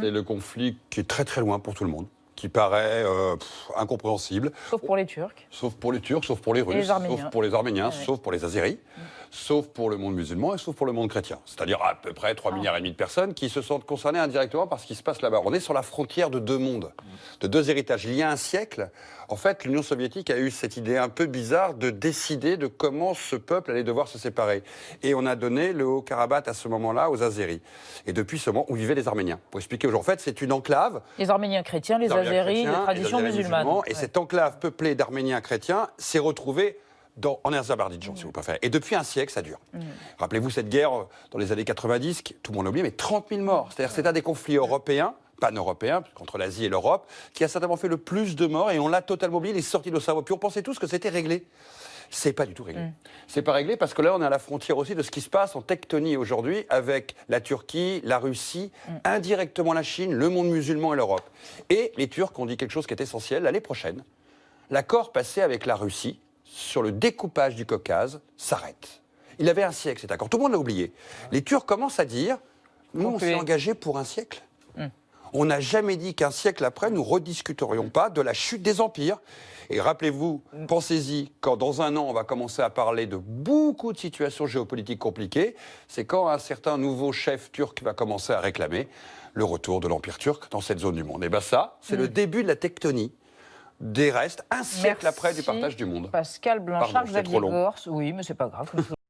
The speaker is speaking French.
C'est le conflit qui est très très loin pour tout le monde, qui paraît incompréhensible. Sauf pour les Turcs. Sauf pour les Turcs, sauf pour les Russes, sauf pour les Arméniens, sauf pour les Azéris, sauf pour le monde musulman et sauf pour le monde chrétien. C'est-à-dire à peu près 3,5 milliards de personnes qui se sentent concernées indirectement par ce qui se passe là-bas. On est sur la frontière de deux mondes, de deux héritages. Il y a un siècle, en fait, l'Union soviétique a eu cette idée un peu bizarre de décider de comment ce peuple allait devoir se séparer. Et on a donné le Haut-Karabakh à ce moment-là aux Azéris. Et depuis ce moment, où vivaient les Arméniens. Pour expliquer aux gens, en fait, c'est une enclave. Les Arméniens chrétiens, les Azéris, de tradition musulmane. Et cette enclave peuplée d'Arméniens chrétiens s'est retrouvée en Azerbaïdjan, si vous préférez. Et depuis un siècle, ça dure. Rappelez-vous cette guerre dans les années 90, tout le monde l'a oublié, mais 30 000 morts. C'est-à-dire c'est un des conflits européens, pan-européens, entre l'Asie et l'Europe, qui a certainement fait le plus de morts, et on l'a totalement oublié, il est sorti de nos cerveaux. Puis on pensait tous que c'était réglé. C'est pas du tout réglé. C'est pas réglé parce que là, on est à la frontière aussi de ce qui se passe en Tectonie aujourd'hui avec la Turquie, la Russie, indirectement la Chine, le monde musulman et l'Europe. Et les Turcs ont dit quelque chose qui est essentiel. L'année prochaine, l'accord passé avec la Russie sur le découpage du Caucase s'arrête. Il avait un siècle, cet accord. Tout le monde l'a oublié. Les Turcs commencent à dire, nous, on s'est engagés pour un siècle. On n'a jamais dit qu'un siècle après, nous rediscuterions pas de la chute des empires. Et rappelez-vous, pensez-y, quand dans un an, on va commencer à parler de beaucoup de situations géopolitiques compliquées, c'est quand un certain nouveau chef turc va commencer à réclamer le retour de l'Empire turc dans cette zone du monde. Et bien ça, c'est le début de la tectonie des restes, un siècle après du partage du monde. Pascal Blanchard, Xavier Gors, oui, mais c'est pas grave.